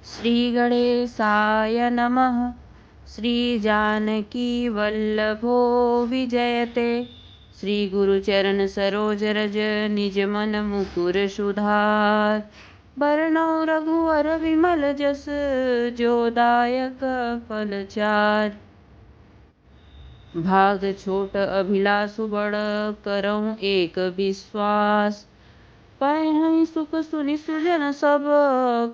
श्री गणेशाय नमः। श्री जानकी वल्लभो विजयते। श्री गुरुचरण सरोज रज निज मन मुकुर सुधार। बरनौ रघुवर विमल जस जो दायक फल चार। भाग छोट अभिलाषु बड़ करऊँ एक विश्वास। पायहि सुख सुनि सुजन सब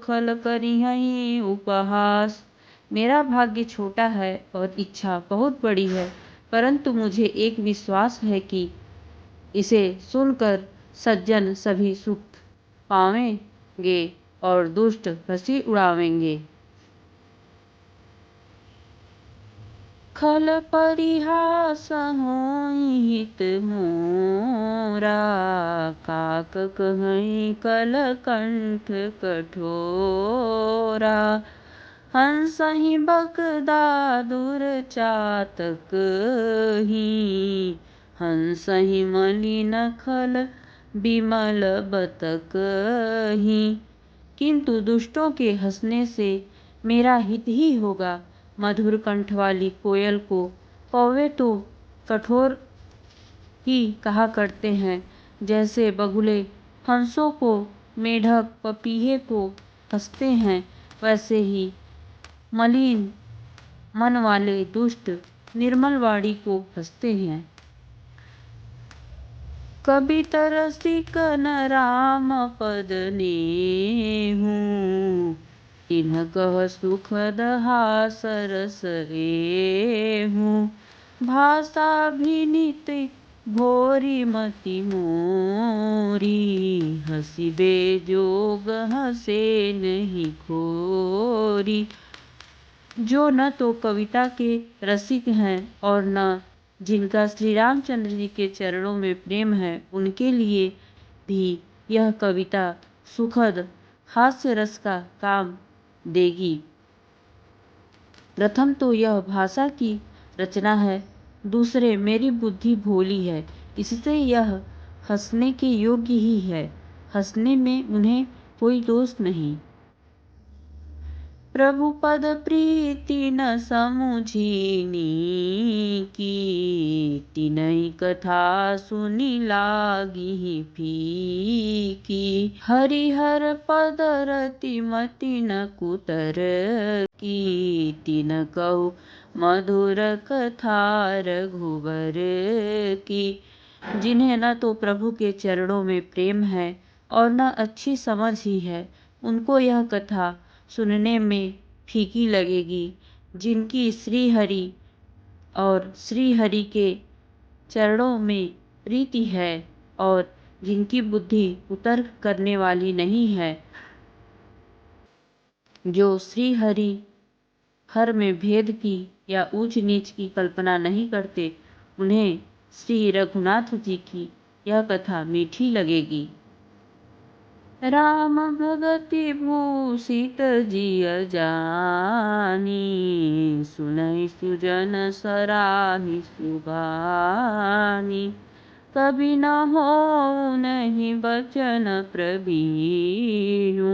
खल करिहहि उपहास। मेरा भाग्य छोटा है और इच्छा बहुत बड़ी है, परंतु मुझे एक विश्वास है कि इसे सुनकर सज्जन सभी सुख पावेंगे और दुष्ट हंसी उड़ावेंगे। खल परिहास होई हित मोरा। काक कहई कल कंठ कठोरा। हंसहि बगदादुर चातक ही। हंसहि मलिन खल बिमल बतक ही। किंतु दुष्टों के हंसने से मेरा हित ही होगा। मधुर कंठ वाली कोयल को कौवे तो कठोर ही कहा करते हैं, जैसे बगुले हंसों को, मेढक पपीहे को हंसते हैं, वैसे ही मलिन मन वाले दुष्ट निर्मल वाणी को हंसते हैं। कवि तरसिक न राम पद नेहु। तिन्ह कह सुखद हास रस एहु। भाषा भिनित भोरी मति मोरी। हंसिबे जोग हंसे नहीं खोरी। जो न तो कविता के रसिक हैं और न जिनका श्री रामचंद्र जी के चरणों में प्रेम है, उनके लिए भी यह कविता सुखद हास्य रस का काम देगी। प्रथम तो यह भाषा की रचना है, दूसरे मेरी बुद्धि भोली है, इससे यह हंसने के योग्य ही है। हंसने में उन्हें कोई दोष नहीं। प्रभु पद प्रीति न समुझीनी की। तिनहि कथा सुनि लागिहि फीकी। हरिहर पद रति मति न कुतर की। तिन कहु मधुर कथा रघुबर की। जिन्हें न तो प्रभु के चरणों में प्रेम है और न अच्छी समझ ही है, उनको यह कथा सुनने में फीकी लगेगी। जिनकी श्री हरि और श्री हरि के चरणों में प्रीति है और जिनकी बुद्धि कुतर्क करने वाली नहीं है, जो श्री हरि हर में भेद की या ऊंच नीच की कल्पना नहीं करते, उन्हें श्री रघुनाथ जी की यह कथा मीठी लगेगी। राम भगति भूषित जिय जानी। सुनहि सुजन सराहि सुभानी। कभी न हो नहीं बचन प्रबीनु।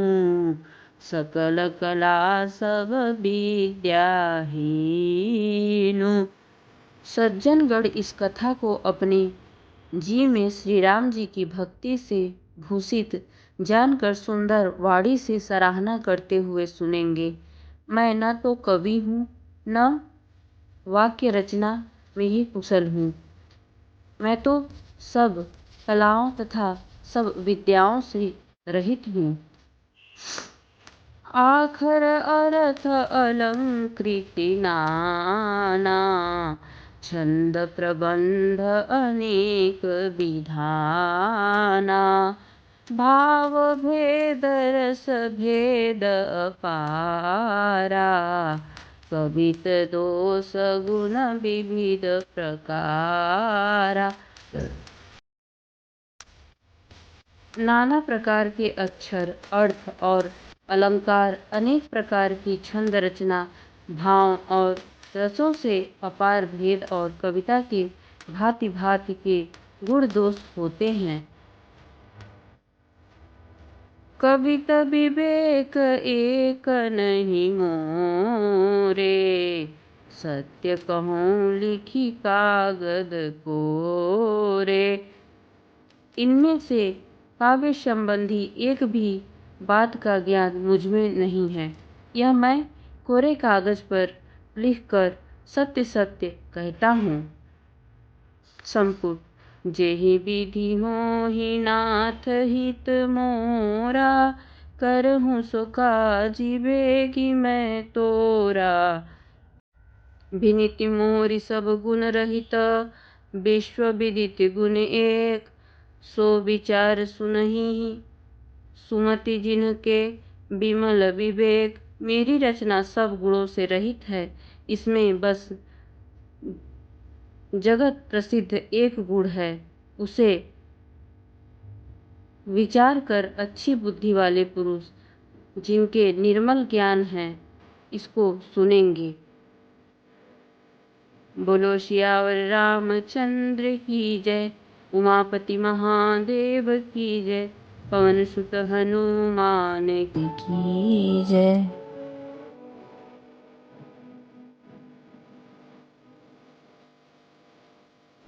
सकल कला सब विद्या हीनु। सज्जनगण इस कथा को अपने जी में श्री राम जी की भक्ति से भूषित जानकर सुंदर वाणी से सराहना करते हुए सुनेंगे। मैं न तो कवि हूँ, न वाक्य रचना में ही कुशल हूँ। मैं तो सब कलाओं तथा सब विद्याओं से रहित हूँ। आखर अर्थ अलंकृति नाना। छंद प्रबंध अनेक विधाना। भाव भेद रस भेद अपारा। कवित दोष गुण विविध प्रकारा। नाना प्रकार के अक्षर, अर्थ और अलंकार, अनेक प्रकार की छंद रचना, भाव और रसों से अपार भेद और कविता के भांति भांति के गुण दोष होते हैं। कविता विवेक एक नहीं मोरे, सत्य कहूँ लिखी कागद कोरे। इनमें से काव्य संबंधी एक भी बात का ज्ञान मुझमें नहीं है। यह मैं कोरे कागज पर लिखकर सत्य सत्य कहता हूँ। संपुट। जेहि विधि होहि नाथ हित मोरा, करहूँ सो काजी बेगी मैं तोरा। विनीति मोरी सब गुण रहित, विश्व विदित गुण एक। सो विचार सुनहि सुमति जिनके, विमल विवेक। मेरी रचना सब गुणों से रहित है। इसमें बस जगत प्रसिद्ध एक गुण है। उसे विचार कर अच्छी बुद्धि वाले पुरुष, जिनके निर्मल ज्ञान है, इसको सुनेंगे। बोलो सियावर रामचंद्र की जय, उमापति महादेव की जय, पवन सुत हनुमान की जय।